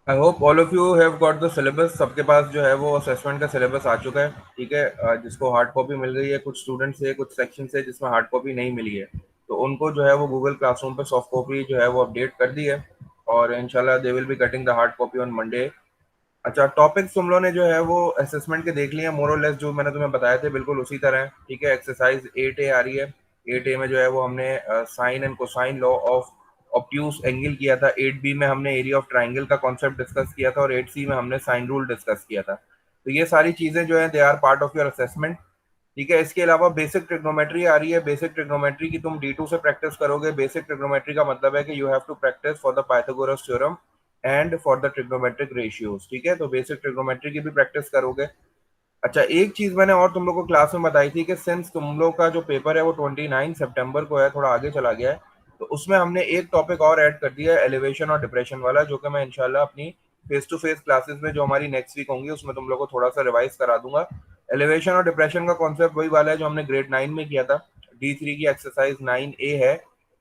I hope all of you have got the syllabus. सबके पास जो है वो असेसमेंट का सिलेबस आ चुका है, ठीक है। जिसको हार्ड कॉपी मिल गई है, कुछ स्टूडेंट्स से कुछ सेक्शन से जिसमें हार्ड कॉपी नहीं मिली है, तो उनको जो है वो गूगल क्लासरूम पे सॉफ्ट कॉपी जो है वो अपडेट कर दी है। और इंशाल्लाह they will be cutting the hard copy on Monday. अच्छा, टॉपिक्स तुम लोगों ने जो है वो असेसमेंट के देख लिए मोर और लेस, जो मैंने तुम्हें बताए थे बिल्कुल उसी तरह है, ठीक है। एक्सरसाइज 8A आ रही है। 8A में जो है वो हमने sine and cosine law of obtuse angle किया था। 8B में हमने एरिया ऑफ ट्राइंगल का कॉन्सेप्ट डिस्कस किया था, और 8C में हमने साइन रूल डिस्कस किया था। तो ये सारी चीजें जो है they are part of your assessment, ठीक है। इसके अलावा बेसिक ट्रिग्नोमेट्री आ रही है। बेसिक ट्रिग्नोमेट्री की तुम D2 से प्रैक्टिस करोगे। बेसिक ट्रिग्नोमेट्री का मतलब है कि you have to practice for the Pythagoras theorem and for the trigonometric ratios, ठीक है। तो बेसिक ट्रिग्नोमेट्री की भी प्रैक्टिस करोगे। अच्छा, एक चीज मैंने और तुम लोग को क्लास में बताई थी कि सिंस तुम लोग का जो पेपर है वो 29 सितंबर को है, थोड़ा आगे चला गया है, तो उसमें हमने एक टॉपिक और ऐड कर दिया है, एलिवेशन और डिप्रेशन वाला, जो कि मैं इंशाल्लाह अपनी फेस टू फेस क्लासेस में जो हमारी नेक्स्ट वीक होंगी उसमें तुम लोग को थोड़ा सा रिवाइज करा दूंगा। एलिवेशन और डिप्रेशन का कॉन्सेप्ट वही वाला है जो हमने ग्रेड 9 में किया था। D3 की एक्सरसाइज 9A है,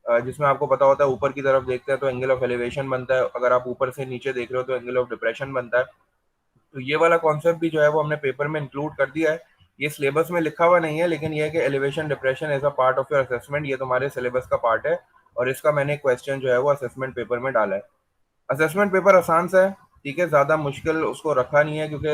जिसमें आपको पता होता है ऊपर की तरफ देखते हैं तो एंगल ऑफ एलिवेशन बनता है, अगर आप ऊपर से नीचे देख रहे हो तो एंगल ऑफ डिप्रेशन बनता है। तो ये वाला कॉन्सेप्ट भी जो है वो हमने पेपर में इंक्लूड कर दिया है। ये सिलेबस में लिखा हुआ नहीं है, लेकिन ये है कि elevation depression as a part of your assessment, ये तुम्हारे सिलेबस का पार्ट है। और इसका मैंने क्वेश्चन जो है वो असेसमेंट पेपर में डाला है। असेसमेंट पेपर आसान सा है, ठीक है, ज़्यादा मुश्किल उसको रखा नहीं है, क्योंकि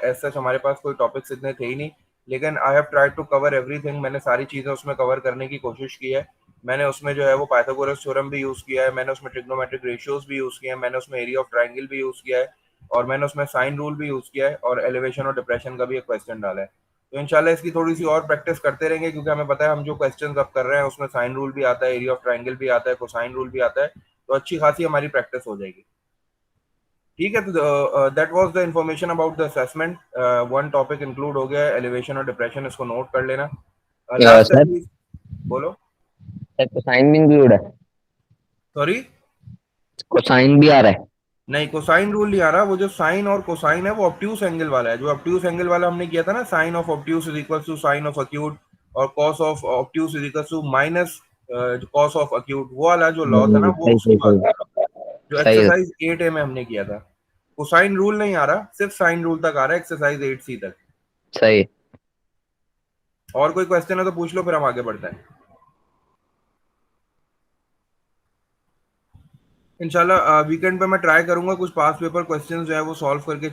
एज सच हमारे पास कोई टॉपिक्स इतने थे ही नहीं। लेकिन I have tried to cover everything, मैंने सारी चीज़ें उसमें कवर करने की कोशिश की है। मैंने उसमें जो है वो पाइथागोरस थ्योरम भी यूज़ किया है, मैंने उसमें ट्रिग्नोमेट्रिक रेशियोज भी यूज़ किए हैं, मैंने उसमें एरिया ऑफ ट्राइंगल भी यूज़ किया है, और मैंने उसमें साइन रूल भी यूज़ किया है, और एलिवेशन और डिप्रेशन का भी एक क्वेश्चन डाला है। तो इंशाल्लाह इसकी थोड़ी सी और प्रैक्टिस करते रहेंगे, क्योंकि हमें पता है हम जो क्वेश्चन अब कर रहे हैं उसमें साइन रूल भी आता है, एरिया ऑफ ट्राइंगल भी आता है, कोसाइन रूल भी आता है। तो अच्छी खासी हमारी प्रैक्टिस हो जाएगी, ठीक है। तो that was the information about the assessment. One topic include हो गया है, एलिवेशन और डिप्रेशन, इसको नोट कर लेना। लास्ट सर, एंड बोलो। सर कोसाइन भी इंक्लूड है। सॉरी, कोसाइन भी आ रहा है। नहीं कोसाइन रूल नहीं आ रहा। वो जो साइन और कोसाइन है वो ऑब्ट्यूस एंगल वाला है। जो ऑब्ट्यूस एंगल वाला हमने किया था ना, sine of obtuse is equal to sine of acute, और cos of obtuse is equal to minus cos of acute, वो वाला जो लॉ था ना, वो सही उसकी सही बात सही। कर रहा हूँ, जो सही है। एक्सरसाइज 8A में हमने किया था। कोसाइन रूल नहीं आ रहा, सिर्फ साइन रूल तक आ रहा है एक्सरसाइज 8C तक। सही है। और कोई क्वेश्चन है तो पूछ लो, फिर हम आगे बढ़ते हैं। इंशाल्लाह वीकेंड पे मैं ट्राई करूंगा कुछ पास पेपर क्वेश्चंस जो है वो सॉल्व करके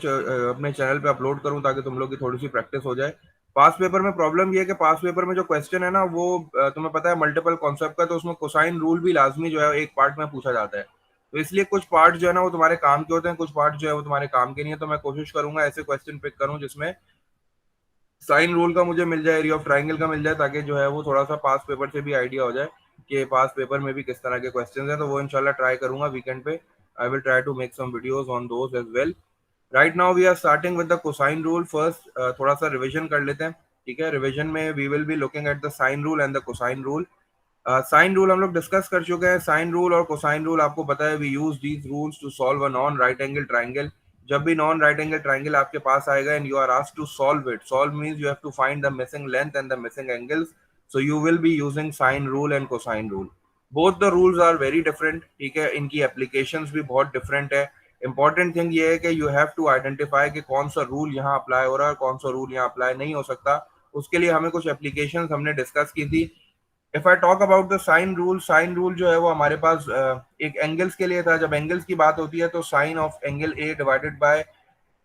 अपने चैनल पे अपलोड करूं, ताकि तुम लोग की थोड़ी सी प्रैक्टिस हो जाए। पास पेपर में प्रॉब्लम ये है कि पास पेपर में जो क्वेश्चन है ना वो तुम्हें पता है मल्टीपल कॉन्सेप्ट का, तो उसमें कोसाइन रूल भी लाजमी जो है एक पार्ट में पूछा जाता है। तो इसलिए कुछ पार्ट जो है ना वो तुम्हारे काम के होते हैं, कुछ पार्ट जो है वो तुम्हारे काम के नहीं है। तो मैं कोशिश करूंगा ऐसे क्वेश्चन पिक करूं जिसमें साइन रूल का मुझे मिल जाए, एरिया ऑफ ट्राइंगल का मिल जाए, ताकि जो है वो थोड़ा सा पास पेपर से भी आइडिया हो जाए कि पास पेपर में भी किस तरह के क्वेश्चंस हैं। तो वो इंशाल्लाह ट्राई करूंगा वीकेंड पे। I will try to make some videos on those as well. Right now we are starting with the cosine rule first. थोड़ा सा रिवीजन कर लेते हैं, ठीक है। रिवीजन में we will be looking at the sine rule and the cosine rule. Sine rule हम लोग डिस्कस कर चुके हैं। साइन रूल और कोसाइन रूल आपको पता है, we use these rules to solve a non right angle triangle. जब भी नॉन राइट एंगल ट्राइंगल आपके पास आएगा and you are asked to solve it, solve means you have to find the missing length and the missing angles, so you will be using sine rule and cosine rule. Both the rules are very different, ठीक है, इनकी applications भी बहुत different है। Important thing ये है कि you have to identify कि कौन सा रूल यहाँ अप्लाई हो रहा है, कौन सा रूल यहाँ अप्लाई नहीं हो सकता। उसके लिए हमें कुछ एप्लीकेशंस हमने डिस्कस की थी। If I talk about the sine rule, sine rule जो है वो हमारे पास एक एंगल्स के लिए था। जब एंगल्स की बात होती है तो sine of angle A divided by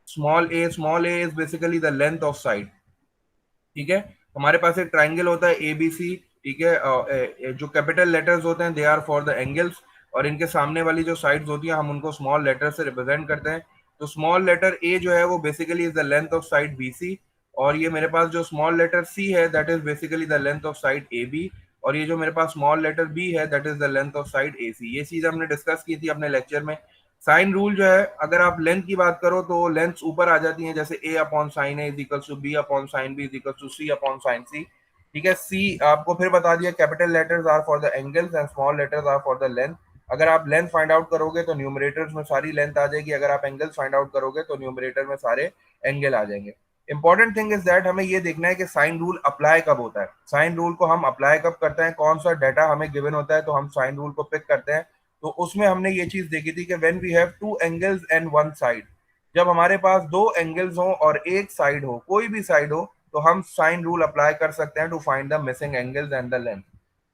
small A, small A is basically the length of side, ठीक है। हमारे पास एक ट्राइंगल होता है ABC, ठीक है। जो कैपिटल लेटर्स होते हैं they are for the angles, और इनके सामने वाली जो साइड्स होती है हम उनको स्मॉल लेटर से रिप्रेजेंट करते हैं। तो स्मॉल लेटर ए जो है वो basically is the length of side BC, और ये मेरे पास जो स्मॉल लेटर C है that is basically the length of side AB, और ये जो मेरे पास स्मॉल लेटर B है that is the length of side AC। ये चीज हमने डिस्कस की थी अपने लेक्चर में। साइन रूल जो है, अगर आप लेंथ की बात करो तो लेंथ ऊपर आ जाती है, जैसे A upon sine A is equal to B upon sine B is equal to C upon sine C, ठीक है। C आपको फिर बता दिया capital letters are for the angles and small letters are for the length. अगर आप length find out करोगे तो न्यूमरेटर्स में सारी लेंथ आ जाएगी, अगर आप एंगल्स फाइंड आउट करोगे तो न्यूमरेटर में सारे एंगल आ जाएंगे। इंपॉर्टेंट थिंग इज दैट हमें ये देखना है कि साइन रूल अप्लाई कब होता है। साइन रूल को हम अप्लाई कब करते हैं, कौन सा डाटा हमें गिवन होता है तो हम साइन रूल को पिक करते हैं, तो उसमें हमने ये चीज देखी थी कि when we have two angles and one side, जब हमारे पास दो एंगल्स हो और एक साइड हो, कोई भी साइड हो, तो हम साइन रूल अप्लाई कर सकते हैं to find the missing angles and the length.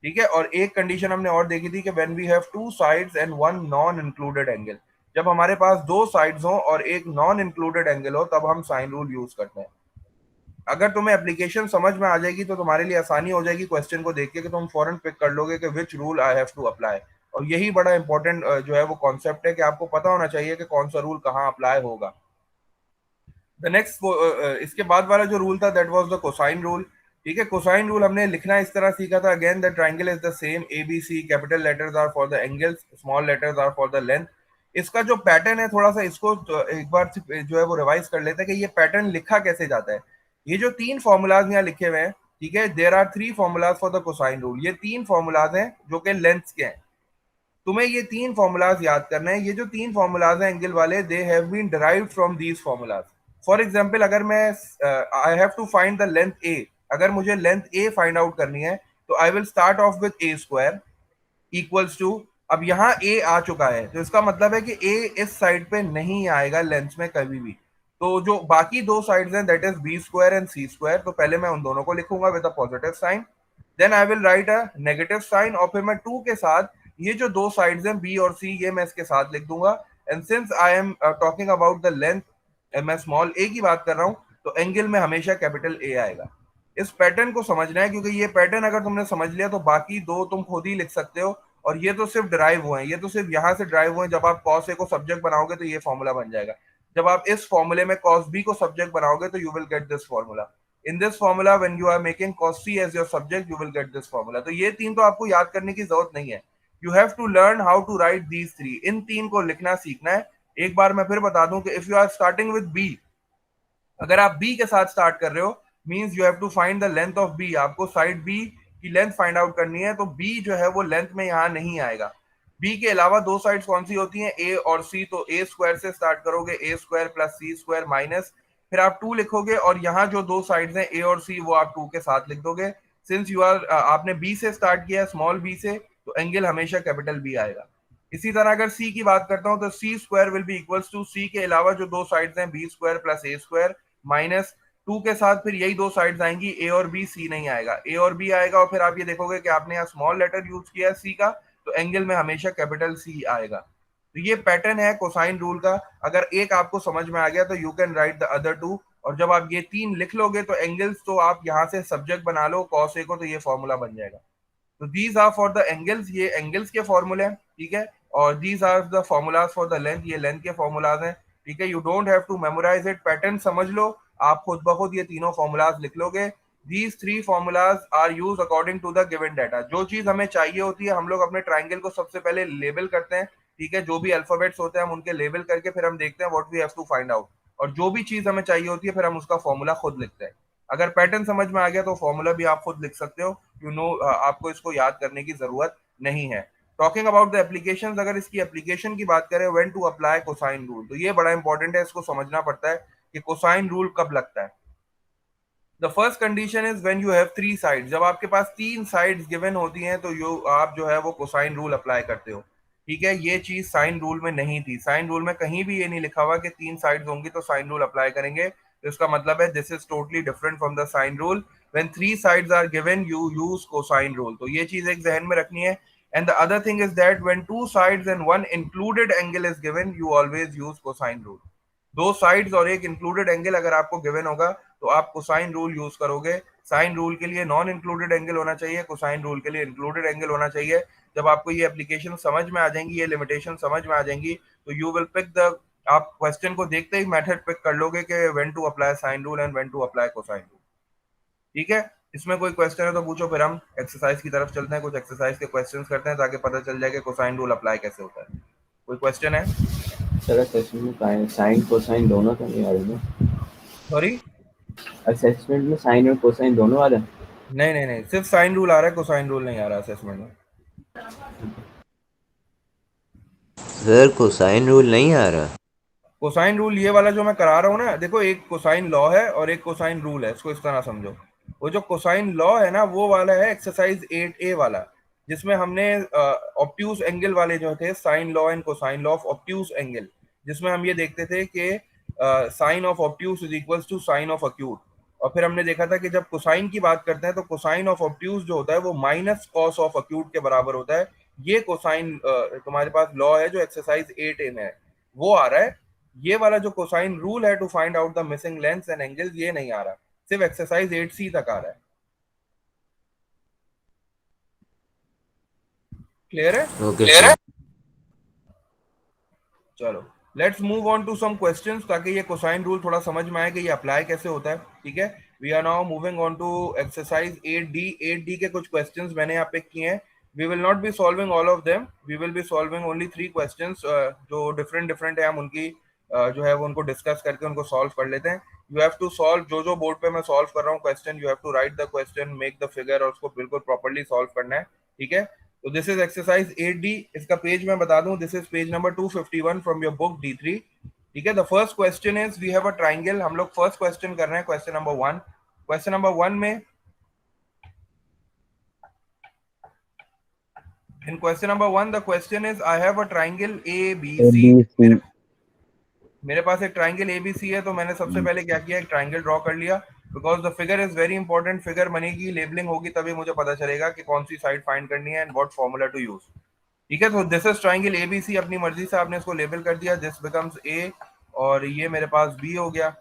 ठीक है, और एक कंडीशन हमने और देखी थी कि when we have two sides and one non included angle, जब हमारे पास दो साइड्स हो और एक नॉन इंक्लूडेड एंगल हो, तब हम साइन रूल यूज करते हैं। अगर तुम्हें एप्लीकेशन समझ में आ जाएगी तो तुम्हारे लिए आसानी हो जाएगी क्वेश्चन को देख के, कि तुम फौरन पिक कर लोगे कि which rule I have to apply. और यही बड़ा इंपॉर्टेंट जो है वो कॉन्सेप्ट है, कि आपको पता होना चाहिए कि कौन सा रूल कहाँ अप्लाई होगा। द नेक्स्ट इसके बाद वाला जो रूल था that was the cosine rule. ठीक है, कोसाइन रूल हमने लिखना इस तरह सीखा था, again the triangle is the same, A B C, capital letters are for the angles, small letters are for the length. इसका जो पैटर्न है थोड़ा सा इसको एक बार जो है वो रिवाइज कर लेते हैं कि ये पैटर्न लिखा कैसे जाता है। ये जो तीन फॉर्मूलाज यहाँ लिखे हुए हैं, ठीक है, there are three formulas for the cosine rule. ये तीन फॉर्मूलाज हैं जो कि लेंथ के हैं। तुम्हें ये तीन फॉर्मूलाज याद करना है। ये जो तीन फॉर्मूलाज हैं एंगल वाले, they have been derived from these formulas. For example, अगर मैं I have to find the length A, अगर मुझे लेंथ ए फाइंड आउट करनी है, तो I will start off with A square equals to, अब यहाँ ए आ चुका है तो इसका मतलब है कि ए इस साइड पे नहीं आएगा लेंथ में कभी भी। तो जो बाकी दो साइड्स हैं that is B square and C square, तो पहले मैं उन दोनों को लिखूंगा with a positive sign, then I will write a negative sign, और फिर मैं टू के साथ ये जो दो साइड्स हैं बी और सी, ये मैं इसके साथ लिख दूंगा। And since I am talking about the length, मैं स्मॉल ए की बात कर रहा हूं, तो एंगल में हमेशा कैपिटल ए आएगा। इस पैटर्न को समझना है, क्योंकि ये पैटर्न अगर तुमने समझ लिया तो बाकी दो तुम खुद ही लिख सकते हो। और ये तो सिर्फ ड्राइव हुए हैं, ये तो सिर्फ यहाँ से ड्राइव हुए हैं। जब आप कॉस ए को सब्जेक्ट बनाओगे तो ये फॉर्मूला बन जाएगा। जब आप इस फॉर्मूले में कॉस बी को सब्जेक्ट बनाओगे तो you will get this formula. In this formula when you are making cos C as your subject, you will get this formula. तो ये तीन तो आपको याद करने की जरूरत नहीं है। You have to learn how to write these three. इन तीन को लिखना सीखना है। एक बार मैं फिर बता दूं कि if you are starting with B, अगर आप बी के साथ स्टार्ट कर रहे हो, means you have to find the length of B. आपको साइड बी की लेंथ फाइंड आउट करनी है, तो बी जो है वो लेंथ में यहाँ नहीं आएगा। बी के अलावा दो साइड्स कौन सी होती हैं, ए और सी। तो ए स्क्वायर से स्टार्ट करोगे, ए स्क्वायर प्लस सी स्क्वायर माइनस, फिर आप टू लिखोगे, और यहाँ जो दो साइड्स हैं ए और सी वो आप टू के साथ लिख दोगे। सिंस यू आर आपने बी से स्टार्ट किया, स्मॉल बी से, तो एंगल हमेशा कैपिटल बी आएगा। इसी तरह अगर सी की बात करता हूं, तो C square will be equals to C के अलावा जो दो साइड्स हैं B square plus A square minus two के साथ फिर यही दो साइड्स आएंगी, ए और बी, सी नहीं आएगा, ए और बी आएगा। और फिर आप ये देखोगे कि आपने यहाँ स्मॉल लेटर यूज किया है सी का, तो एंगल में हमेशा कैपिटल सी आएगा। तो ये पैटर्न है कोसाइन रूल का। अगर एक आपको समझ में आ गया तो you can write the other two. और जब आप ये तीन लिख लोगे तो एंगल्स तो आप यहाँ से सब्जेक्ट बना लो कॉस ए को, तो ये फॉर्मूला बन जाएगा। तो these are for the angles, ये एंगल्स के फॉर्मूले हैं। ठीक है, और these are the formulas for the length, ये लेंथ के फॉर्मूलाज हैं। ठीक है, you don't have to memorize it, pattern समझ लो, आप खुद ब खुद ये तीनों फॉर्मूलाज लिख लोगे। These three formulas are use according to the given data. जो चीज हमें चाहिए होती है, हम लोग अपने ट्राइंगल को सबसे पहले लेबल करते हैं। ठीक है, जो भी अल्फाबेट्स होते हैं हम उनके लेबल करके फिर हम देखते हैं what we have to find out. और जो भी चीज हमें चाहिए होती है फिर हम उसका फॉर्मूला खुद लिखते हैं। अगर पैटर्न समझ में आ गया तो फॉर्मूला भी आप खुद लिख सकते हो। यू नो आपको इसको याद करने की जरूरत नहीं है। टॉकिंग अबाउट द एप्लीकेशंस, अगर इसकी एप्लीकेशन की बात करें, when to apply cosine rule, तो ये बड़ा इंपॉर्टेंट है, इसको समझना पड़ता है कि कोसाइन रूल कब लगता है। The first condition is when you have three sides. जब आपके पास तीन साइड्स गिवन होती हैं तो यू आप जो है वो कोसाइन रूल अप्लाई करते हो। ठीक है, ये चीज साइन रूल में नहीं थी। साइन रूल में कहीं भी ये नहीं लिखा हुआ कि तीन साइड्स होंगी तो साइन रूल अप्लाई करेंगे। तो इसका मतलब है this is totally different from the sine rule. When three sides are given you use cosine rule. तो ये चीज एक जहन में रखनी है। And the other thing is that when two sides and one included angle is given, you always use cosine rule. दो sides और एक इंक्लूडेड एंगल अगर आपको गिवन होगा तो आप कोसाइन रूल यूज करोगे। साइन रूल के लिए नॉन इंक्लूडेड एंगल होना चाहिए, कोसाइन रूल के लिए इंक्लूडेड एंगल होना चाहिए। जब आपको ये एप्लीकेशन समझ में आ जाएंगी, ये लिमिटेशन समझ में आ जाएंगी, तो यू विल पिक द, आप क्वेश्चन को देखते ही मेथड पिक कर लोगे कि when to apply sine rule and when to apply cosine rule. ठीक है, इसमें कोई क्वेश्चन है तो पूछो, फिर हम एक्सरसाइज की तरफ चलते हैं। कुछ एक्सरसाइज के क्वेश्चंस करते हैं ताकि पता चल जाए कि कोसाइन रूल अप्लाई कैसे होता है। कोई क्वेश्चन है? सर असेसमेंट में साइन कोसाइन दोनों तो नहीं आ रही ना? सॉरी, असेसमेंट में साइन और कोसाइन दोनों आ रहे हैं? नहीं नहीं नहीं, सिर्फ साइन रूल आ रहा है, कोसाइन रूल नहीं आ रहा असेसमेंट में। सर कोसाइन रूल नहीं आ रहा। कोसाइन रूल ये वाला जो मैं करा रहा हूँ ना, देखो एक कोसाइन लॉ है और एक कोसाइन रूल है, इसको इस तरह समझो। वो जो कोसाइन लॉ है ना वो वाला है एक्सरसाइज 8A वाला। जिसमें हमने ऑब्ट्यूज एंगल वाले जो थे, sine law and cosine law of obtuse angle, जिसमें हम ये देखते थे कि sine of obtuse is equals to sine of acute. और फिर हमने देखा था कि जब कोसाइन की बात करते हैं तो कोसाइन ऑफ ऑब्ट्यूज जो होता है वो माइनस कॉस ऑफ अक्यूट के बराबर होता है। ये कोसाइन तुम्हारे पास लॉ है जो एक्सरसाइज 8A में है, वो आ रहा है। ये वाला जो कोसाइन रूल है to find out the missing lengths and angles, ये नहीं आ रहा, सिर्फ एक्सरसाइज 8C तक आ रहा है। क्लियर है? Okay sir. चलो let's move on to some questions, ताकि ये कोसाइन रूल थोड़ा समझ में आए कि ये अप्लाई कैसे होता है। ठीक है, we are now moving on to exercise 8D। 8D के कुछ क्वेश्चंस मैंने यहाँ पिक किए हैं। We will not be solving all of them, we will be solving only 3 questions जो डिफरेंट डिफरेंट है। हम उनकी जो है वो उनको डिस्कस करके उनको सॉल्व कर लेते हैं। यू हैव टू सॉल्व, जो जो बोर्ड पे मैं सॉल्व कर रहा हूँ question, you have to write the question, make the figure, और उसको बिल्कुल प्रॉपर्ली सॉल्व करना है। ठीक है, तो दिस इज एक्सरसाइज 8D। इसका पेज मैं बता दूं, this is page number 251 from your book D3। ठीक है, the first question is we have a triangle. हम लोग फर्स्ट क्वेश्चन कर रहे हैं, क्वेश्चन नंबर 1। क्वेश्चन नंबर 1 में, in question number 1 the question is I have a triangle ABC। ABC। मेरे पास एक ट्राइंगल ABC है, तो मैंने सबसे पहले क्या किया, एक ट्राइंगल ड्रॉ कर लिया, because the figure is very important. Figure बनेगी, लेबलिंग होगी, तभी मुझे पता चलेगा कि कौन सी साइड फाइंड करनी है and what formula to use. ठीक है, तो दिस इज ट्राइंगल ABC। अपनी मर्जी से आपने इसको लेबल कर दिया, दिस बिकम्स A, और ये मेरे पास B हो गया,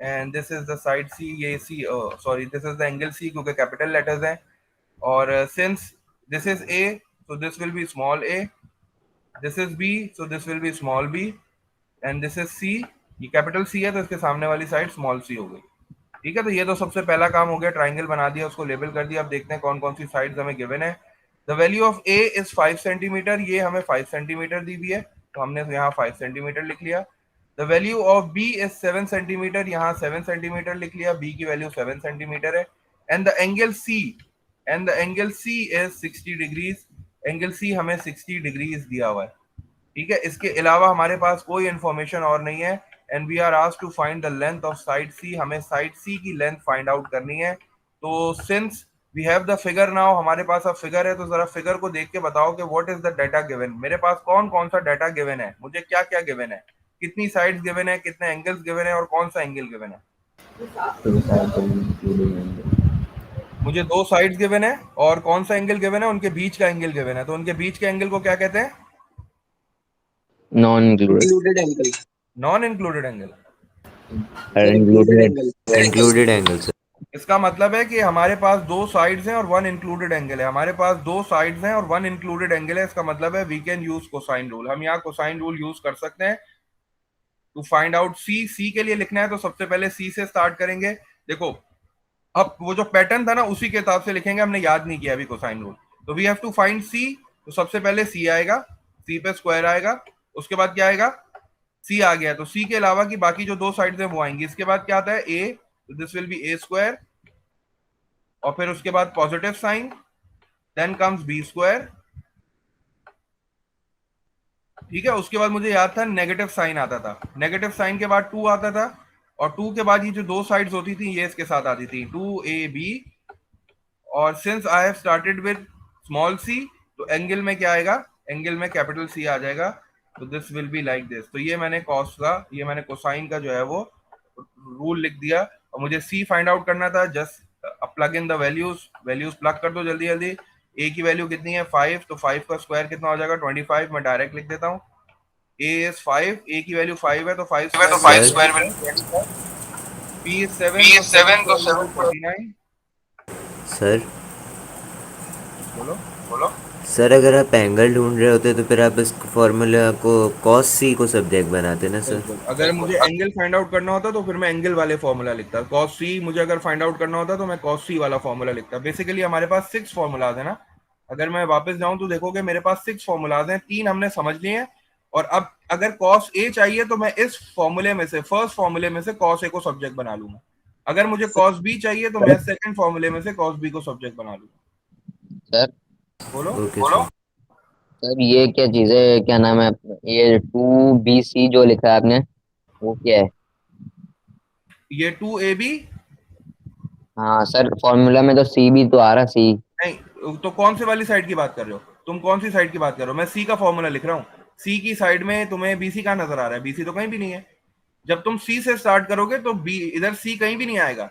and this is the side C, ये C, sorry this is the angle C, क्योंकि कैपिटल लेटर्स हैं। और since this is A, so this will be small a, this is B, so this will be small b, and this is C। ये capital C है तो इसके सामने वाली side small c हो गई। ठीक है, तो ये तो सबसे पहला काम हो गया, ट्राइंगल बना दिया, उसको लेबल कर दिया। अब देखते हैं कौन कौन सी साइड्स हमें गिवन है। The value of A is 5 centimetre, ये हमें 5 सेंटीमीटर दी हुई है, तो हमने यहाँ 5 सेंटीमीटर लिख लिया। The value of B is 7 centimetre, यहाँ 7 सेंटीमीटर लिख लिया, B की वैल्यू 7 सेंटीमीटर है। And the angle C is 60 degrees, angle C हमें 60 डिग्रीज दिया हुआ है। ठीक है, इसके अलावा हमारे पास कोई इंफॉर्मेशन और नहीं है। And we are asked to find the length of side C, हमें साइड C की लेंथ फाइंड आउट करनी है। तो since we have the figure now, हमारे पास अब फिगर है, तो जरा फिगर को देख के बताओ कि what is the data given. मेरे पास कौन कौन सा डाटा गिवन है, मुझे क्या क्या गिवन है, कितनी साइड्स गिवन है, कितने एंगल्स गिवन है, और कौन सा एंगल गिवन है। तो साइड को including एंगल। मुझे 2 साइड्स गिवन है, और कौन सा एंगल गिवन है, उनके बीच का एंगल गिवन है। तो उनके बीच के एंगल को क्या कहते हैं? Non included. Included angle non included angle. Sir, included included. Angle. Included angle sir. इसका मतलब है कि हमारे पास 2 साइड्स हैं और 1 इंक्लूडेड एंगल है। हमारे पास 2 साइड्स हैं और 1 इंक्लूडेड एंगल है, इसका मतलब है we can use cosine rule. हम यहाँ कोसाइन रूल यूज कर सकते हैं टू फाइंड आउट C के लिए लिखना है तो सबसे पहले C से स्टार्ट करेंगे। देखो, अब वो जो पैटर्न था ना, उसी के हिसाब से लिखेंगे, हमने याद नहीं किया अभी कोसाइन रूल। तो we have to find C, तो सबसे पहले C आएगा, C पे स्क्वायर आएगा, उसके बाद क्या आएगा, C आ गया, तो C के अलावा की बाकी जो 2 साइड्स हैं वो आएंगी। इसके बाद क्या आता है, A, तो this will be A square, और फिर उसके बाद positive sign, then comes B square. ठीक है, उसके बाद मुझे याद था नेगेटिव साइन आता था, नेगेटिव साइन के बाद 2 आता था, और 2 के बाद ये जो 2 साइड्स होती थी ये इसके साथ आती थी, 2AB। और since I have started with small c, तो एंगल में क्या आएगा, एंगल में कैपिटल C आ जाएगा, तो this will be like this. तो ये मैंने कॉस का, ये मैंने कोसाइन का जो है वो रूल लिख दिया, और मुझे C फाइंड आउट करना था। Just plug in the values plug कर दो जल्दी जल्दी। A की वैल्यू कितनी है, 5, तो 5 का स्क्वायर कितना हो जाएगा, 25। मैं डायरेक्ट लिख देता हूँ, A इज 5, A की वैल्यू 5 है, तो 5 स्क्वायर सर। B इज 7, तो 7 तो 49। सर बोलो बोलो। सर अगर आप एंगल ढूंढ रहे होते तो फिर आप इस फॉर्मूला को cos C को सब्जेक्ट बनाते ना सर। बिल्कुल, अगर मुझे एंगल फाइंड आउट करना होता तो फिर मैं एंगल वाले फॉर्मूला लिखता। cos C मुझे अगर फाइंड आउट करना होता तो मैं cos C वाला फॉर्मूला लिखता। बेसिकली हमारे पास 6 फॉर्मूलाज है ना, अगर मैं वापस जाऊं तो देखोगे मेरे पास 6 फॉर्मूलाज हैं, 3 हमने समझ लिए हैं। और अब अगर cos A चाहिए तो मैं इस फॉर्मूले में से, फर्स्ट फॉर्मूले में से cos A को सब्जेक्ट बना लूंगा। अगर मुझे cos B चाहिए तो मैं सेकंड फॉर्मूले में से cos B को सब्जेक्ट बना लूंगा। सर बोलो ओके बोलो। सर। सर ये क्या चीज है, क्या नाम है, ये 2BC जो लिखा है आपने, वो क्या है? ये 2AB, हाँ सर, फॉर्मूला में तो C भी तो आ रहा, C। नहीं, तो कौन से वाली साइड की बात कर रहे हो तुम? कौन सी साइड की बात कर रहे हो? मैं सी का फॉर्मूला लिख रहा हूँ। सी की साइड में तुम्हें बीसी कहाँ नजर आ रहा है? बीसी तो कहीं भी नहीं है। जब तुम सी से स्टार्ट करोगे तो बी इधर सी कहीं भी नहीं आएगा।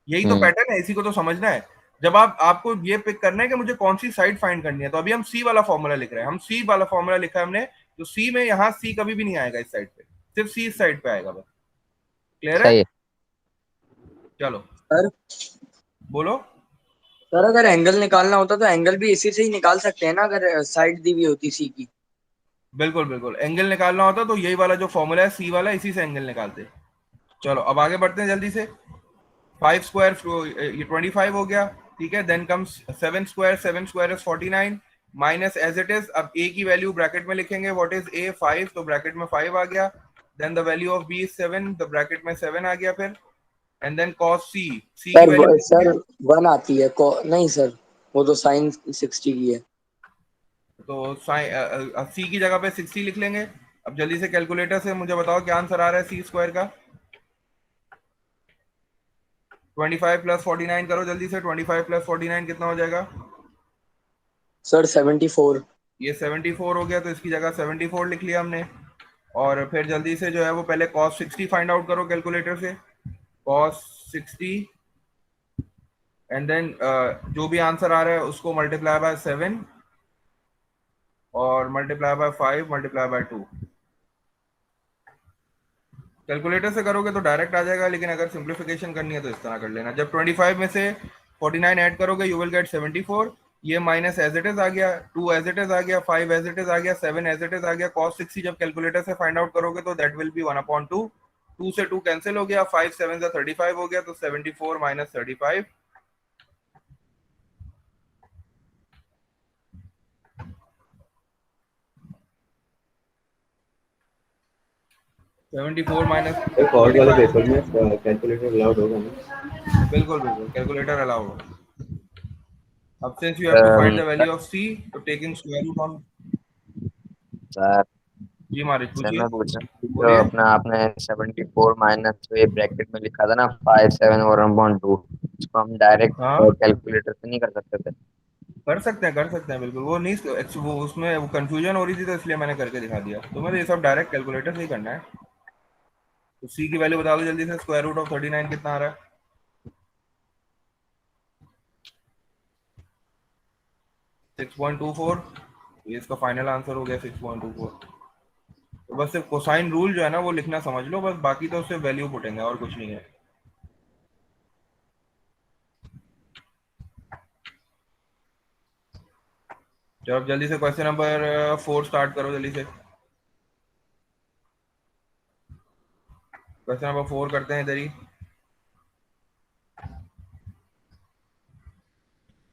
यही तो हम्म। पैटर्न है, इसी को तो समझना है। जब आपको ये पिक करना है कि मुझे कौन सी साइड फाइंड करनी है, तो अभी हम सी वाला फॉर्मूला लिख रहे हैं। हम सी वाला फॉर्मूला लिखा है हमने, तो सी में यहाँ सी कभी भी नहीं आएगा इस साइड पे, सिर्फ सी इस साइड पे आएगा बस। क्लियर है? सही है। चलो सर बोलो। सर अगर एंगल निकालना होता तो एंगल भी इसी से ही निकाल सकते हैं ना, अगर साइड दी हुई होती सी की। बिल्कुल बिल्कुल, एंगल निकालना होता तो यही वाला जो फॉर्मूला है सी वाला, इसी से एंगल निकालते। चलो अब आगे बढ़ते हैं जल्दी से। 5 स्क्वायर, ये 25 हो गया। ठीक है, then comes 7 square. 7 square is 49 minus as it is. अब ए की वैल्यू ब्रैकेट में लिखेंगे, व्हाट इज ए? 5, तो ब्रैकेट में 5 आ गया। Then the value of B is 7, तो ब्रैकेट में 7 आ गया फिर। And then cos C, C की वैल्यू सर लिखेंगे। 1 आती है नहीं सर, वो तो साइन 60 की है। तो सी की जगह पे 60 लिख लेंगे। अब जल्दी से कैलकुलेटर से मुझे बताओ क्या आंसर आ रहा है सी स्क्वायर का। 25 प्लस 49 करो जल्दी से। 25 प्लस 49 कितना हो जाएगा? सर 74। ये 74 हो गया, तो इसकी जगह 74 लिख लिया हमने। और फिर जल्दी से जो है वो पहले cos 60 फाइंड आउट करो कैलकुलेटर से। cos 60 एंड देन जो भी आंसर आ रहा है उसको मल्टीप्लाई बाय 7 और multiply by 5 multiply by 2। Calculator से करोगे तो डायरेक्ट आ जाएगा, लेकिन अगर सिंप्लीफिकेशन करनी है तो इस तरह कर लेना। जब 25 में से 49 ऐड करोगे यू विल गेट 74। ये माइनस एज इट इज आ गया, 2 एज इट इज आ गया, 5 एज इट इज आ गया, 7 एज इट इज आ गया। cos 60 जब कैलकुलेटर से फाइंड आउट करोगे तो दैट विल बी 1/2। 2 से 2 कैंसिल हो गया, 5 7 से 35 हो गया, तो 74 माइनस 35। सेवेंटी फोर माइनस एक और वाले 35। पेपर में कैलकुलेटर अलाउड होगा ना? बिल्कुल बिल्कुल, कैलकुलेटर अलाउ होगा। अब since you have to find the value of C, तो taking square root on. Sir ji मारिक सर पूछिए। मैं पूछ रहा हूँ जो बोलिए। अपना आपने 74 माइनस जो ये ब्रैकेट में लिखा था ना 5 7 और 1/2, इसको हम डायरेक्ट हाँ कैलकुलेटर से नहीं कर सकते थे? कर सकते हैं बिल्कुल। वो नहीं, वो उसमें वो कंफ्यूजन हो रही थी तो इसलिए मैंने करके दिखा दिया। तो मुझे ये सब डायरेक्ट कैलकुलेटर से ही करना है। तो सी की वैल्यू बता दो जल्दी से। स्क्वायर रूट ऑफ 39 कितना आ रहा है? 6.24। ये इसका फाइनल आंसर हो गया 6.24। तो बस सिर्फ कोसाइन रूल जो है ना वो लिखना समझ लो बस, बाकी तो सिर्फ वैल्यू पुटेंगे और कुछ नहीं है। तो अब जल्दी से क्वेश्चन नंबर 4 स्टार्ट करो जल्दी से। क्वेश्चन नंबर 4 करते हैं इधर ही।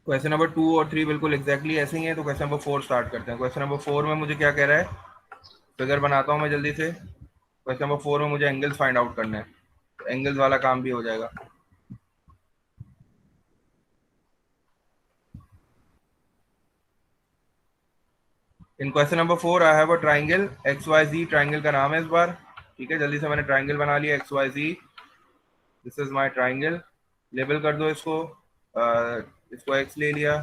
क्वेश्चन नंबर 2 और 3 बिल्कुल एग्जैक्टली ऐसे ही है, तो क्वेश्चन नंबर 4 स्टार्ट करते हैं। क्वेश्चन नंबर 4 में मुझे क्या कह रहा है? फिगर बनाता हूँ मैं जल्दी से। क्वेश्चन नंबर 4 में मुझे एंगल्स फाइंड आउट करना है, तो एंगल्स वाला काम भी हो जाएगा। In question number 4 I have a triangle X Y Z. Triangle का नाम है इस बार। ठीक है, जल्दी से मैंने ट्राइंगल बना लिया X Y Z. This is my triangle. Label कर दो इसको। इसको एक्स ले लिया,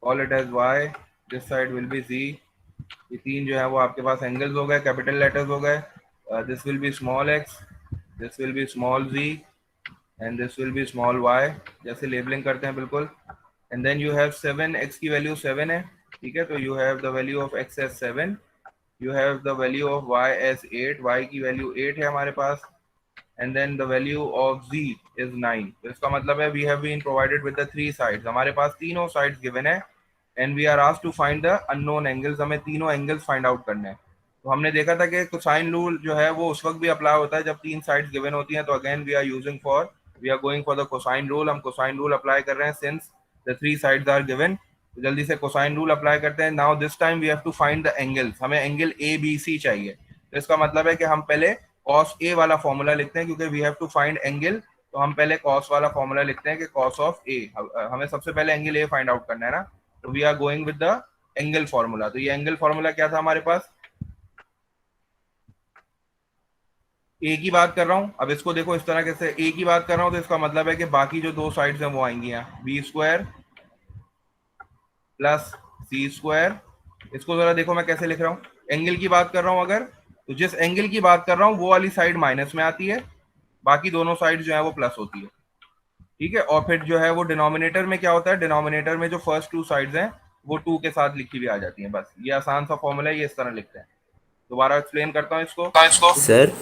call it as Y, this side will be Z. ये तीन जो है वो आपके पास एंगल्स हो गए, कैपिटल लेटर्स हो गए। This will be small X, this will be small Z and this will be small Y, जैसे लेबलिंग करते हैं बिल्कुल। And then you have 7, X की वैल्यू 7 है। ठीक है, तो you have the value of X as 7, you have the value of Y as 8, Y की वैल्यू 8 है हमारे पास। And then the value of z is 9। तो इसका मतलब है we have been provided with the 3 sides. हमारे पास तीनों साइड्स गिवन है and we are asked to find the unknown angles. हमें तीनों एंगल्स फाइंड आउट करने हैं। तो हमने देखा था कि कोसाइन रूल जो है वो उस वक्त भी अप्लाई होता है जब 3 साइड्स गिवन होती हैं। तो again we are going for the cosine rule. हम कोसाइन रूल अप्लाई कर रहे हैं since the 3 sides are given. तो जल्दी से कोसाइन रूल अप्लाई करते हैं। Now this time we have to find the angles. हमें एंगल ए बी सी चाहिए। तो इसका मतलब है कि हम पहले cos a वाला फॉर्मूला लिखते हैं, क्योंकि we have to find angle. तो हम पहले cos वाला फॉर्मूला लिखते हैं कि cos ऑफ a। हमें सबसे पहले एंगल a फाइंड आउट करना है ना, तो we are going with the angle formula. तो ये एंगल फॉर्मूला क्या था हमारे पास? a की बात कर रहा हूं। अब इसको देखो इस तरह से a की बात कर रहा हूं, तो इसका मतलब है कि बाकी जो दो साइड्स हैं वो आएंगी यहाँ। बी स्क्वायर प्लस सी स्क्वायर। इसको जरा देखो मैं कैसे लिख रहा हूँ, एंगल की बात कर रहा हूँ अगर, तो जिस एंगल की बात कर रहा हूँ वो वाली साइड माइनस में आती है, बाकी दोनों साइड जो है वो प्लस होती है, ठीक है। और फिर जो है वो डिनोमिनेटर में क्या होता है, डिनोमिनेटर में जो फर्स्ट टू साइड्स हैं वो 2 के साथ लिखी हुई आ जाती हैं। बस ये आसान सा फॉर्मूला है, ये इस तरह लिखते हैं। दोबारा एक्सप्लेन करता हूँ इसको। सर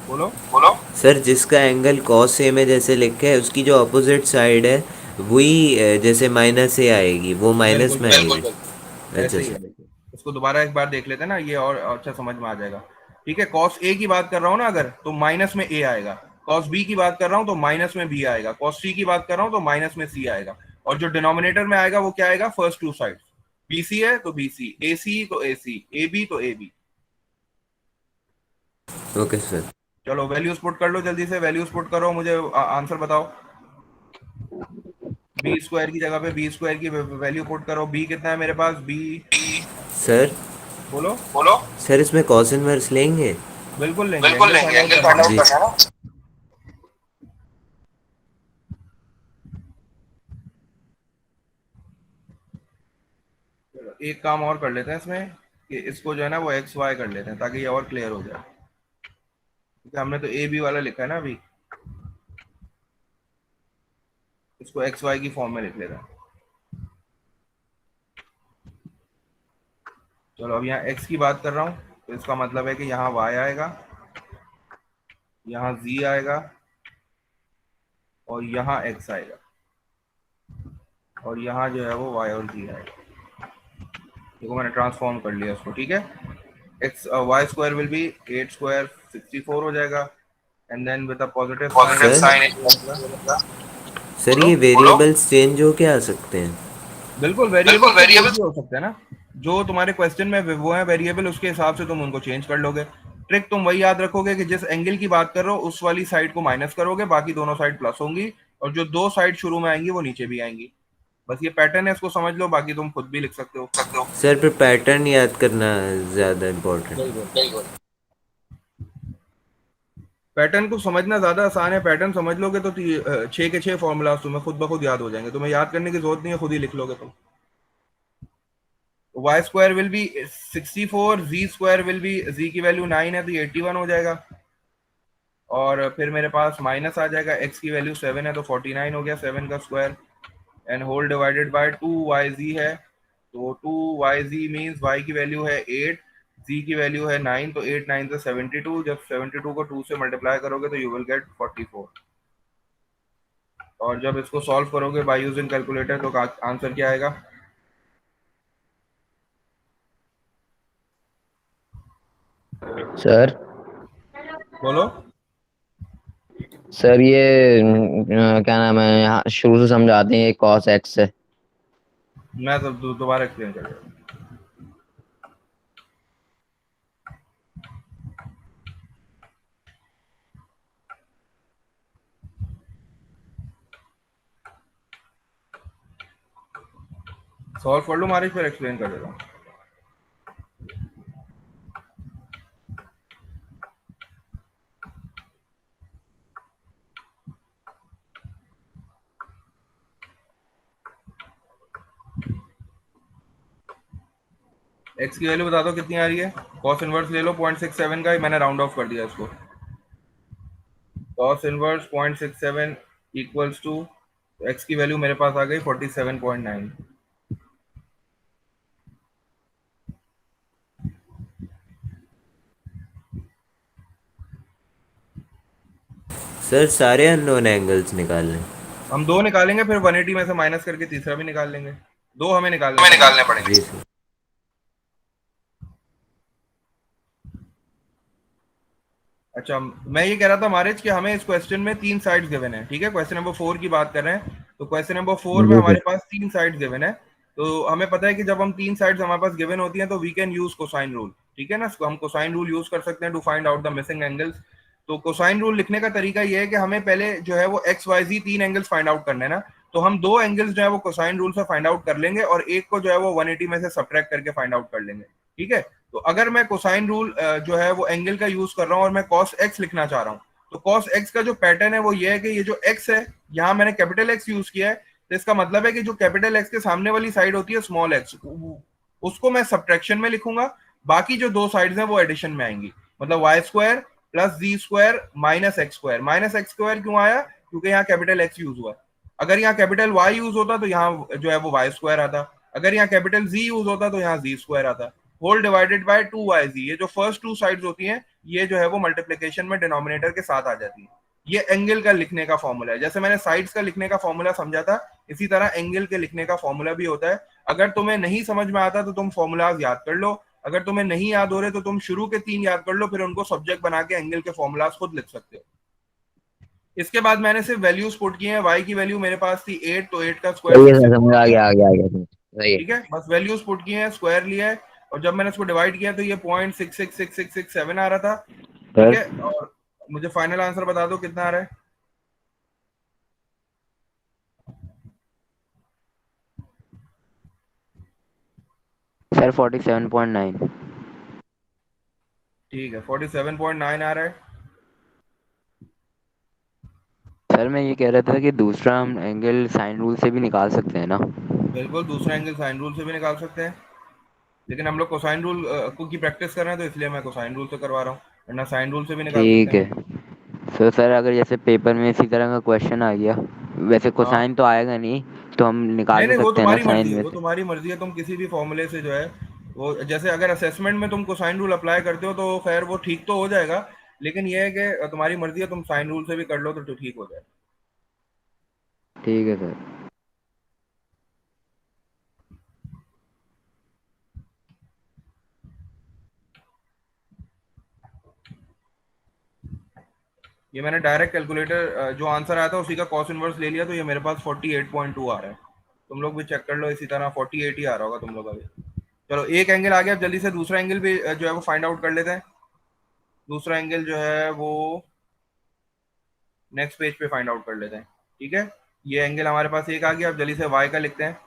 बोलो बोलो। सर जिसका एंगल कॉस सेम है जैसे लिखा है, उसकी जो अपोजिट साइड है वही जैसे माइनस ए आएगी, वो माइनस बिल्कुल में बिल्कुल आएगी। बिल्कुल, अच्छा ऐसे ही सर। है। देखिए इसको दोबारा एक बार देख लेते हैं ना, ये और अच्छा समझ में आ जाएगा। ठीक है, कॉस ए की बात कर रहा हूँ ना अगर, तो माइनस में ए आएगा। कॉस बी की बात कर रहा हूँ तो माइनस में बी आएगा। कॉस सी की बात कर रहा हूँ तो माइनस में सी आएगा। और जो डिनोमिनेटर में आएगा वो क्या आएगा, फर्स्ट टू साइड। बीसी है तो बीसी, एसी तो एसी, ए बी तो ए बी। Okay sir. चलो वैल्यूज पुट कर लो, जल्दी से वैल्यूज पुट करो, मुझे आंसर बताओ। बी स्क्वायर की जगह पे बी स्क्वायर की वैल्यू पुट करो। बी कितना है मेरे पास, बी, सर बोलो बोलो। सर इसमें कॉस इनवर्स लेंगे? बिल्कुल लेंगे, बिल्कुल एंगल लेंगे, फाइंड आउट एंगल करना फाइंड है आउट जी। करना है ना। ना। एक काम और कर लेते हैं इसमें, कि इसको जो है ना वो एक्स वाई कर लेते हैं ताकि ये और क्लियर हो जाए, क्योंकि हमने तो ए बी वाला लिखा है ना अभी। इसको एक्स वाई की फॉर्म में लिख लेते हैं। चलो अब यहाँ एक्स की बात कर रहा हूँ, तो इसका मतलब है कि यहाँ वाई आएगा, यहाँ जी आएगा, और यहाँ एक्स आएगा, और यहाँ जो है वो वाई और जी आएगा। देखो मैंने ट्रांसफॉर्म कर लिया उसको, ठीक है। X Y square will be 8 square 64 हो जाएगा, and then with a positive positive sir sine sine. Sir बोलो। ये वेरिएबल्स चेंज हो के आ सकते हैं? बिल्कुल, वेरिएबल बिल्कुल तो कोई वेरिएबल। भी हो सकता है ना, जो तुम्हारे क्वेश्चन में वो है वेरिएबल, उसके हिसाब से तुम उनको चेंज कर लोगे। ट्रिक तुम वही याद रखोगे कि जिस एंगल की बात कर रहे हो उस वाली साइड को माइनस करोगे, बाकी दोनों साइड प्लस होंगी, और जो दो साइड शुरू में आएंगी वो नीचे भी आएंगी। बस ये पैटर्न है, इसको समझ लो, बाकी तुम खुद भी लिख सकते हो। सर फिर पैटर्न याद करना ज़्यादा इम्पोर्टेंट। बिल्कुल, पैटर्न को समझना ज्यादा आसान है। पैटर्न समझ लोगे तो 6 के 6 फॉर्मूला तुम्हें खुद ब खुद याद हो जाएंगे, तुम्हें याद करने की जरूरत नहीं है, खुद ही लिख लोगे तुम। Y square will be 64, Z square will be, Z की वैल्यू 9 है तो ये 81 हो जाएगा, और फिर मेरे पास माइनस आ जाएगा, एक्स की वैल्यू 7 है तो 49 हो गया, 7 का square, and whole divided by 2yz है, तो 2yz मींस y की वैल्यू है 8, z की वैल्यू है 9, तो 8 9 से 72, जब 72 को 2 से मल्टीप्लाई करोगे तो यू विल गेट 44, और जब इसको सॉल्व करोगे बाय यूजिंग कैलकुलेटर तो आंसर क्या आएगा। सर बोलो। सर ये क्या नाम है, यहाँ शुरू से समझाते हैं, कॉस एक्स है। मैं तो दोबारा एक्सप्लेन कर रहा हूँ। सॉल्व कर लो मारे, फिर एक्सप्लेन कर देता हूँ। एक्स की वैल्यू बता दो कितनी आ रही है। कॉस इनवर्स ले लो 0.67 का, मैंने राउंड ऑफ कर दिया इसको। Cos inverse 0.67 equals to, X की वैल्यू मेरे पास आ गई 47.9। सर सारे अननोन एंगल्स निकालने? हम दो निकालेंगे, फिर 180 में से माइनस करके तीसरा भी निकाल लेंगे। दो हमें निकालने पड़ेंगे। जी सर। अच्छा, मैं ये कह रहा था महाराज कि हमें इस क्वेश्चन में 3 साइड्स गिवन है, ठीक है। क्वेश्चन नंबर 4 की बात कर रहे हैं, तो क्वेश्चन नंबर 4 में जी हमारे सर। पास 3 साइड्स गिवन है। तो हमें पता है कि जब हम 3 साइड्स हमारे पास गिवन होती हैं तो we can use cosine rule, ठीक है ना। हम कोसाइन रूल यूज कर सकते हैं to find out the missing angles. तो कोसाइन रूल लिखने का तरीका ये है कि हमें पहले जो है वो एक्स वाई जी 3 एंगल्स फाइंड आउट करने हैं ना, तो हम 2 एंगल्स जो है वो कोसाइन रूल से फाइंड आउट कर लेंगे, और एक को जो है वो 180 में से सब्ट्रैक्ट करके फाइंड आउट कर लेंगे, ठीक है। तो अगर मैं कोसाइन रूल जो है वो एंगल का यूज कर रहा हूँ और मैं कॉस एक्स लिखना चाह रहा हूँ, तो कॉस एक्स का जो पैटर्न है वो ये है कि ये जो एक्स है, यहाँ मैंने कैपिटल एक्स यूज किया है, तो इसका मतलब है कि जो कैपिटल एक्स के सामने वाली साइड होती है स्मॉल एक्स, उसको मैं सब्ट्रैक्शन में लिखूंगा, बाकी जो दो साइड्स हैं वो एडिशन में आएंगी। मतलब Y square plus Z square minus X square. Minus X square क्यों आया? क्योंकि यहाँ कैपिटल एक्स यूज हुआ। अगर यहाँ कैपिटल वाई यूज होता तो यहाँ जो है वो वाई स्क्वायर आता। अगर यहाँ कैपिटल जी यूज होता तो यहाँ जी स्क्वायर आता। Whole divided by 2yz। ये जो फर्स्ट टू साइड्स होती हैं ये जो है वो मल्टीप्लिकेशन में डिनोमिनेटर के साथ आ जाती है। ये एंगल का लिखने का फॉर्मूला है। जैसे मैंने साइड्स का लिखने का फॉर्मूला समझा था, इसी तरह एंगल के लिखने का फॉर्मूला भी होता है। अगर तुम्हें नहीं समझ में आता तो तुम फॉर्मूलाज याद कर लो, अगर तुम्हें नहीं याद हो रहे तो तुम शुरू के 3 याद कर लो, फिर उनको सब्जेक्ट बना के एंगल के फॉर्मूलाज खुद लिख सकते हो। इसके बाद मैंने सिर्फ वैल्यूज पुट की हैं। y की वैल्यू मेरे पास थी 8, तो 8 का स्क्वायर सही है सर, 64 समझ हो आ गया। गया आ गया आ गया सही है। ठीक है, बस वैल्यूज पुट की हैं, स्क्वायर लिया है, और जब मैंने इसको डिवाइड किया तो ये 0.666667 आ रहा था। ठीक सर है, और मुझे फाइनल आंसर बता दो कितना आ रहा है। सर 47.9। ठीक है, 47.9 आ रहा है। सर मैं ये कह रहा था कि दूसरा हम एंगल साइन रूल से भी निकाल सकते हैं ना? बिल्कुल, दूसरा एंगल साइन रूल से भी निकाल सकते हैं, लेकिन हम लोग कोसाइन रूल को की प्रैक्टिस कर रहे हैं तो इसलिए मैं कोसाइन रूल से करवा रहा हूँ, वरना साइन रूल से भी निकाल सकते ठीक हैं। है। तो सर अगर जैसे पेपर में इसी तरह का क्वेश्चन आ गया, वैसे हाँ, कोसाइन तो आएगा नहीं, तो हम निकाल नहीं भी नहीं, वो सकते हैं ना तुम्हारी साइन मर्जी है, में वो से? तुम्हारी मर्जी है। तुम किसी भी फॉर्मूले से जो है वो, जैसे अगर असेसमेंट में तुम कोसाइन रूल अप्लाई करते हो तो खैर वो ठीक तो हो जाएगा, लेकिन ये है कि तुम्हारी मर्जी है, तुम साइन रूल से भी कर लो तो ठीक हो जाएगा। ठीक है सर। ये मैंने डायरेक्ट कैलकुलेटर जो आंसर आया था उसी का कॉस इनवर्स ले लिया, तो ये मेरे पास 48.2 आ रहा है। तुम लोग भी चेक कर लो, इसी तरह 48 ही आ रहा होगा तुम लोग का भी। चलो, एक एंगल आ गया, अब जल्दी से दूसरा एंगल भी जो है वो फाइंड आउट कर लेते हैं। दूसरा एंगल जो है वो नेक्स्ट पेज पे फाइंड आउट कर लेते हैं। ठीक है, ये एंगल हमारे पास एक आ गया। अब जल्दी से वाई का लिखते हैं,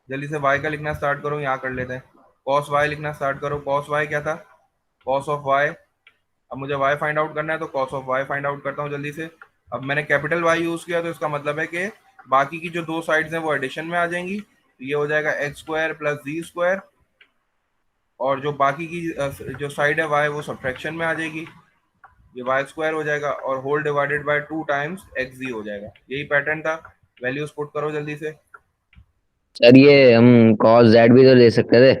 जल्दी से वाई का लिखना स्टार्ट करो, यहाँ कर लेते हैं। कॉस वाई लिखना स्टार्ट करो। कॉस वाई क्या था? Cos of Y. अब मुझे वाई फाइंड आउट करना है तो cos of Y find out करता हूँ जल्दी से। अब मैंने कैपिटल वाई यूज किया तो इसका मतलब है कि बाकी की जो दो साइड्स हैं वो एडिशन में आ जाएंगी, तो ये हो जाएगा x square plus Z square, और जो बाकी की जो साइड है वाई वो सब्ट्रैक्शन में आ जाएगी, ये वाई स्क्वायर हो जाएगा, और whole divided by 2 times X Z हो जाएगा। यही पैटर्न था। वैल्यूज पुट करो जल्दी से। सर ये हम cos z भी तो ले सकते थे।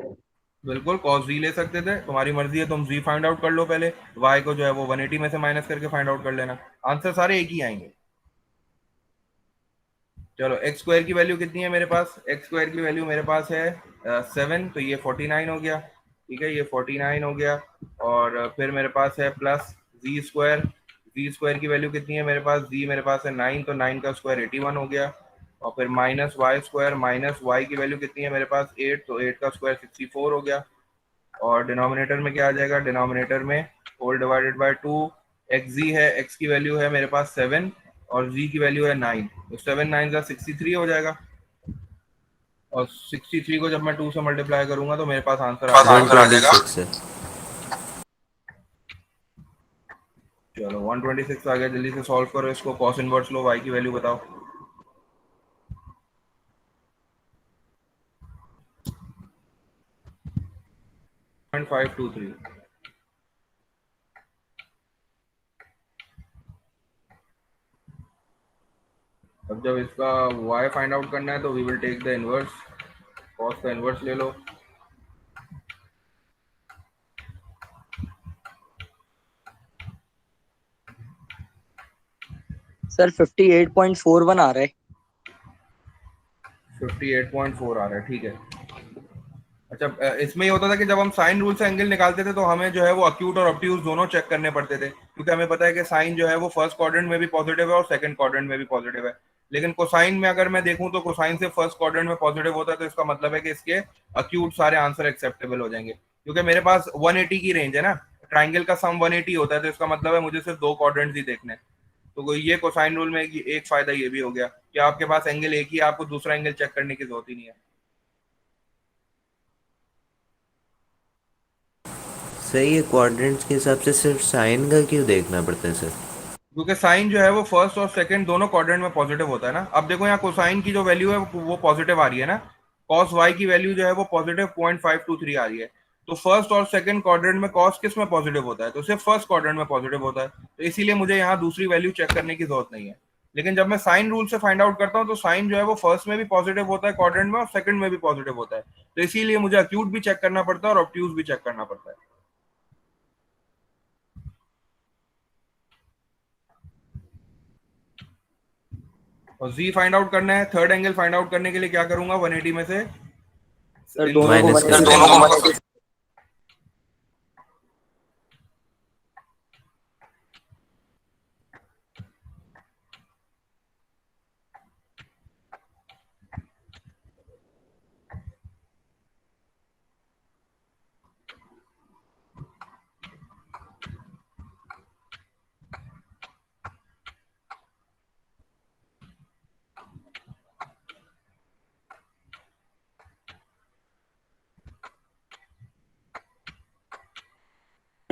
बिल्कुल, cos z ले सकते थे, तुम्हारी मर्जी है, तुम z फाइंड आउट कर लो पहले, y को जो है वो 180 में से माइनस करके फाइंड आउट कर लेना, आंसर सारे एक ही आएंगे। चलो, एक्स स्क्वायर की वैल्यू कितनी है मेरे पास? एक्स स्क्वायर की वैल्यू मेरे पास है 7, तो ये 49 हो गया। ठीक है, ये 49 हो गया। और फिर मेरे पास है प्लस जी स्क्वायर। जी स्क्वायर की वैल्यू कितनी है मेरे पास? जी मेरे पास है 9, तो 9 का स्क्वायर 81 हो गया। और फिर minus Y square, minus Y की वैल्यू कितनी है मेरे पास? 8, तो 8 का स्क्वायर 64 हो गया। और डिनोमिनेटर में क्या आ जाएगा? डिनोमिनेटर में होल डिवाइडेड बाय 2 एक्स जी है, एक्स की वैल्यू है मेरे पास 7 और जी की वैल्यू है 9, तो 7 9 का 63 हो जाएगा। और 63 को जब मैं 2 से मल्टीप्लाई करूंगा तो मेरे पास आंसर आ जाएगा। 126 है। चलो, 126 आ गया। जल्दी से सॉल्व करो इसको, कॉस इनवर्स लो, वाई की वैल्यू बताओ। पॉइंट 523। अब जब इसका y फाइंड आउट करना है तो we will take the inverse, cos का इनवर्स ले लो। सर 58.41 आ रहा है। 58.4 आ रहा है, ठीक है। अच्छा, इसमें ये होता था कि जब हम साइन रूल से एंगल निकालते थे तो हमें जो है वो अक्यूट और ऑब्ट्यूज दोनों चेक करने पड़ते थे, क्योंकि हमें पता है कि साइन जो है वो फर्स्ट क्वाड्रेंट में भी पॉजिटिव है और सेकंड क्वाड्रेंट में भी पॉजिटिव है। लेकिन कोसाइन में अगर मैं देखूं तो कोसाइन से फर्स्ट क्वाड्रेंट में पॉजिटिव होता है, तो इसका मतलब है कि इसके अक्यूट सारे आंसर एक्सेप्टेबल हो जाएंगे, क्योंकि मेरे पास 180 की रेंज है ना, ट्राइंगल का सम 180 होता है, तो इसका मतलब है मुझे सिर्फ दो क्वाड्रेंट्स ही देखने हैं। तो ये कोसाइन रूल में एक फायदा ये भी हो गया कि आपके पास एंगल एक ही है, आपको दूसरा एंगल चेक करने की जरूरत ही नहीं है। सही है, क्वाड्रेंट्स के हिसाब से सिर्फ साइन का क्यों देखना पड़ता है सर? क्योंकि साइन जो है वो फर्स्ट और सेकंड दोनों क्वाड्रेंट में पॉजिटिव होता है ना। अब देखो यहाँ कोसाइन की जो वैल्यू है वो पॉजिटिव आ रही है ना, कॉस वाई की वैल्यू जो है वो पॉजिटिव 0.523 आ रही है। तो फर्स्ट और सेकंड क्वाड्रेंट में कॉस किस में पॉजिटिव होता है, तो सिर्फ फर्स्ट क्वाड्रेंट में पॉजिटिव होता है, तो इसीलिए मुझे यहाँ दूसरी वैल्यू चेक करने की जरूरत नहीं है। लेकिन जब मैं साइन रूल से फाइंड आउट करता हूँ तो साइन जो है वो फर्स्ट में भी पॉजिटिव होता है क्वाड्रेंट में और सेकंड में भी पॉजिटिव होता है, तो इसीलिए मुझे अक्यूट भी चेक करना पड़ता है और ऑब्ट्यूज भी चेक करना पड़ता है। और z फाइंड आउट करना है, थर्ड एंगल फाइंड आउट करने के लिए क्या करूंगा, 180 में से सर इन दोनों को माइनस कर 180 देंगे। माइनस।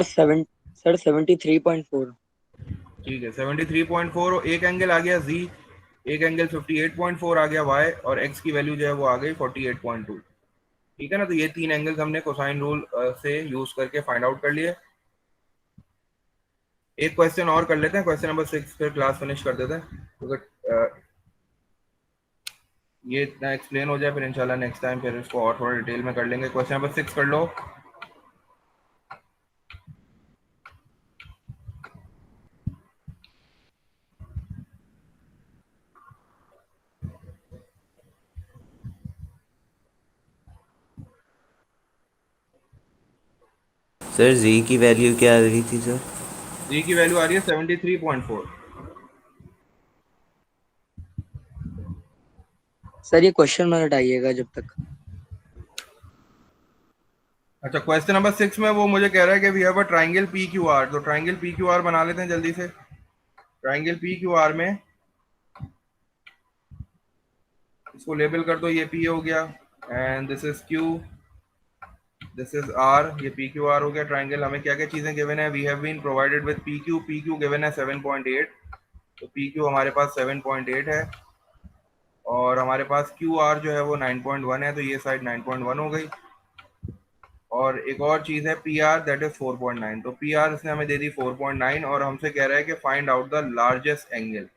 सर 73.4। ठीक है 73.4, और एक एंगल आ गया z, एक एंगल 58.4 आ गया y, और x की वैल्यू जो है वो आ गई 48.2। ठीक है ना, तो ये तीन एंगल्स हमने कोसाइन रूल से यूज करके फाइंड आउट कर लिए। एक क्वेश्चन और कर लेते हैं, क्वेश्चन नंबर 6, फिर क्लास फिनिश कर देते हैं, क्योंकि ये इतना एक्सप्लेन हो जाए, फिर इंशाल्लाह नेक्स्ट टाइम फिर इसको और थोड़ा डिटेल में कर लेंगे। क्वेश्चन नंबर 6 कर लो। सर जी की वैल्यू क्या आ रही थी सर? जी की वैल्यू आ रही है 73.4। सर ये क्वेश्चन मत हटाइएगा जब तक। अच्छा, क्वेश्चन नंबर 6 में वो मुझे कह रहा है कि we have a triangle P Q R, तो ट्राइंगल पी क्यू आर बना लेते हैं जल्दी से। ट्राइंगल पी क्यू आर में इसको लेबल कर दो, ये पी हो गया, and this is Q, this is R, ये पी क्यू आर हो गया ट्राइंगल। हमें क्या क्या चीजें गिवन है, we have been provided with P Q, P Q given है 7.8, तो पी क्यू हमारे पास 7.8 है, और हमारे पास क्यू आर जो है वो 9.1 है, तो ये साइड 9.1 हो गई। और एक और चीज है पी आर, दैट इज 4.9, तो पी आर इसने हमें दे दी 4.9, और हमसे कह रहा है कि find out the largest angle.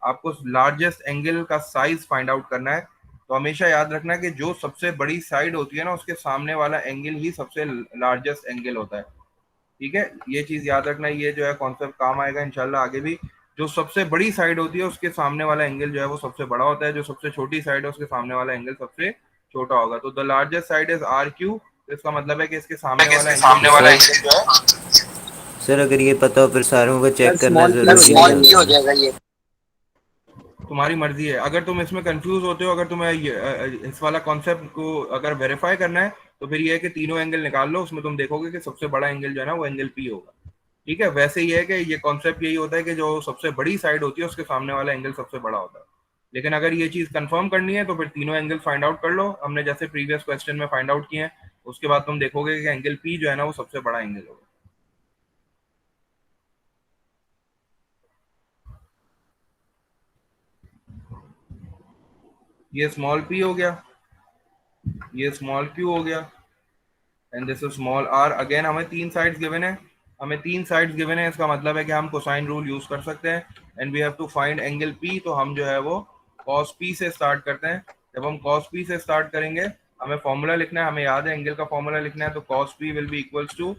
आपको लार्जेस्ट एंगल का साइज फाइंड आउट करना है, तो हमेशा याद रखना कि जो सबसे बड़ी साइड होती है ना उसके सामने वाला एंगल ही सबसे लार्जेस्ट एंगल होता है। ठीक है, ये चीज याद रखना, ये जो है कॉन्सेप्ट काम आएगा इंशाल्लाह आगे भी। जो सबसे बड़ी साइड होती है उसके सामने वाला एंगल जो है वो सबसे बड़ा होता है, जो सबसे छोटी साइड है उसके सामने वाला एंगल सबसे छोटा होगा। तो the largest side is R Q, तो इसका मतलब है कि इसके सामने वाला एंगल जो है, सर अगर ये पता हो फिर सारों को सर चेक करना स्मॉल पी हो जरूरी नहीं जाएगा ये। होता। ये तुम्हारी मर्जी है। अगर तुम इसमें कंफ्यूज होते हो, अगर तुम्हें इस वाला कॉन्सेप्ट को अगर वेरीफाई करना है, तो फिर ये है कि तीनों एंगल निकाल लो, उसमें तुम देखोगे कि सबसे बड़ा एंगल जो है ना वो एंगल पी होगा। ठीक है, वैसे ही है कि ये कॉन्सेप्ट यही होता है कि जो सबसे बड़ी साइड होती है उसके सामने वाला एंगल सबसे बड़ा होता है। लेकिन अगर ये चीज कंफर्म करनी है तो फिर तीनों एंगल फाइंड आउट कर लो, हमने जैसे प्रीवियस क्वेश्चन में फाइंड आउट किए हैं। उसके बाद तुम देखोगे कि एंगल पी जो है ना वो सबसे बड़ा एंगल होगा। ये स्मॉल पी हो गया, ये स्मॉल क्यू हो गया, and this is small R. Again हमें तीन साइड्स गिवन है, हमें तीन साइड्स गिवन है, इसका मतलब है कि हम कोसाइन रूल यूज कर सकते हैं, and we have to find angle P. तो हम जो है वो cos p से स्टार्ट करते हैं। जब हम cos p से स्टार्ट करेंगे, हमें फॉर्मूला लिखना है, हमें याद है एंगल का फॉर्मूला लिखना है, तो cos p will be equals to,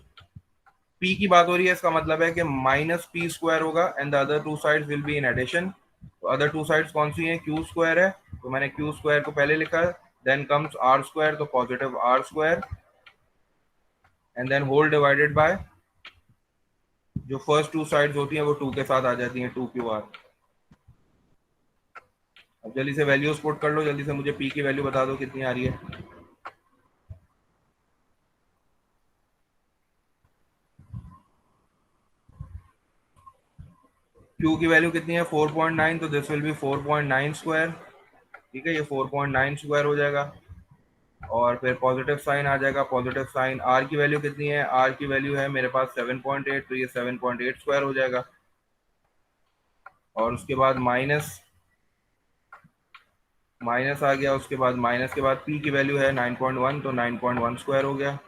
p की बात हो रही है, इसका मतलब है कि माइनस पी स्क्वायर होगा, and the other two sides will be in addition. तो अदर टू साइड्स कौन सी हैं, क्यू स्क्वायर है, तो मैंने क्यू स्क्वायर को पहले लिखा है, देन कम्स आर स्क्वायर, तो positive R square, and then whole divided by जो फर्स्ट टू साइड्स होती हैं वो टू के साथ आ जाती हैं, टू क्यू आर। अब जल्दी से वैल्यूज पुट कर लो, जल्दी से मुझे पी की वैल्यू बता दो कितनी आ रही है। क्यू की वैल्यू कितनी है 4.9, तो दिस विल बी 4.9 स्क्वायर। ठीक है, ये 4.9 स्क्वायर हो जाएगा, और फिर पॉजिटिव साइन आ जाएगा, पॉजिटिव साइन। आर की वैल्यू कितनी है, आर की वैल्यू है मेरे पास 7.8, तो ये 7.8 स्क्वायर हो जाएगा। और उसके बाद माइनस माइनस आ गया, उसके बाद माइनस के बाद पी की वैल्यू है 9.1, तो 9.1 स्क्वायर हो गया।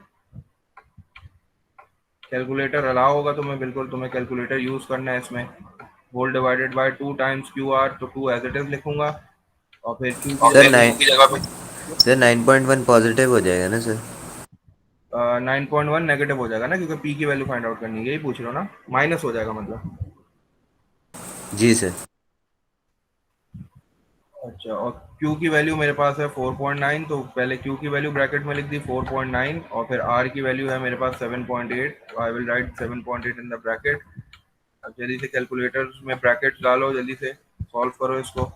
कैलकुलेटर अलाउ होगा तो मैं बिल्कुल तुम्हें कैलकुलेटर यूज करना है इसमें। Whole divided by 2 times Q R, तो 2 एज इट इज लिखूंगा और फिर क्यू की सर जगह पे 9.1 पॉजिटिव हो जाएगा ना सर? 9.1 नेगेटिव हो जाएगा ना, क्योंकि पी की वैल्यू फाइंड आउट करनी है, यही पूछ रहे हो ना? माइनस हो जाएगा मतलब। जी सर। अच्छा, और Q की वैल्यू मेरे पास है 4.9, तो पहले Q की वैल्यू ब्रैकेट में लिख दी 4.9, और फिर R की वैल्यू है मेरे पास 7.8, आई will right 7.8 in the bracket. अब जल्दी से कैलकुलेटर में ब्रैकेट डालो, जल्दी से सॉल्व करो इसको।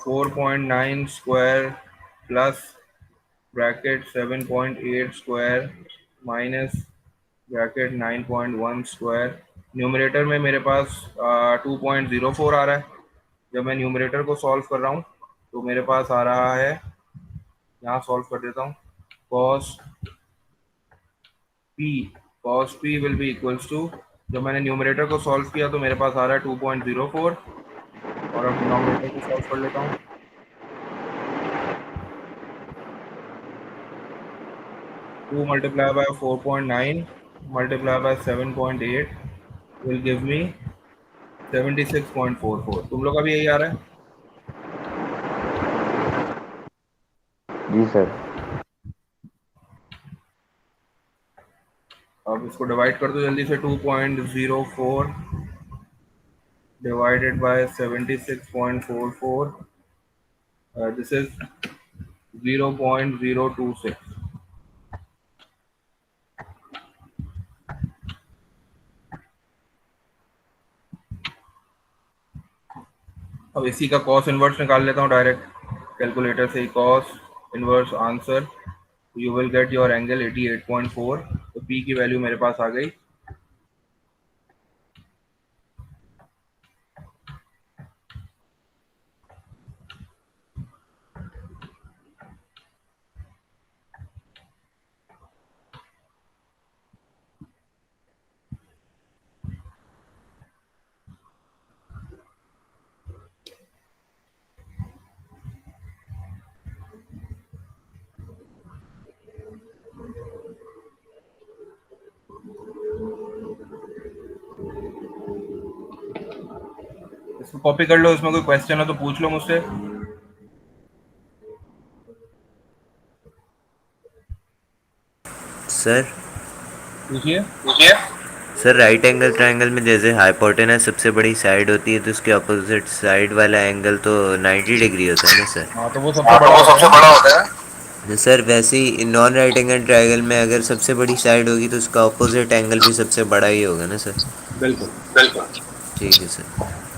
4.9 square plus bracket 7.8 square minus bracket 9.1 square. Numerator में मेरे पास 2.04 आ रहा है। जब मैं न्यूमरेटर को सॉल्व कर रहा हूँ तो मेरे पास आ रहा है, यहाँ सॉल्व कर देता हूँ, cos p cos p will be equals to, जब मैंने न्यूमरेटर को सॉल्व किया तो मेरे पास आ रहा है 2.04, और अब डिनोमिनेटर को सॉल्व कर लेता हूँ। 2 multiply by 4.9 multiply by 7.8 will give me 76.44। तुम लोग का भी यही आ रहा है? जी सर। अब इसको डिवाइड कर दो जल्दी से। 2.04 divided by 76.44, this is 0.026। अब इसी का कॉस इनवर्स निकाल लेता हूँ डायरेक्ट कैलकुलेटर से ही। Cos inverse answer, you will get your angle 88.4, तो पी की वैल्यू मेरे पास आ गई। इसको कॉपी कर लो, इसमें कोई क्वेश्चन हो तो पूछ लो मुझसे। सर पूछिए। सर राइट एंगल ट्रायंगल में जैसे हाइपोटेनस सबसे बड़ी साइड होती है तो उसके अपोजिट साइड वाला एंगल तो 90 डिग्री होता है ना सर? हाँ, तो वो सबसे बड़ा होता है ना। तो सर वैसे ही नॉन राइट एंगल ट्रायंगल में अगर सबसे बड़ी साइड होगी तो उसका अपोजिट एंगल भी सबसे बड़ा ही होगा ना सर? बिल्कुल। ठीक है सर।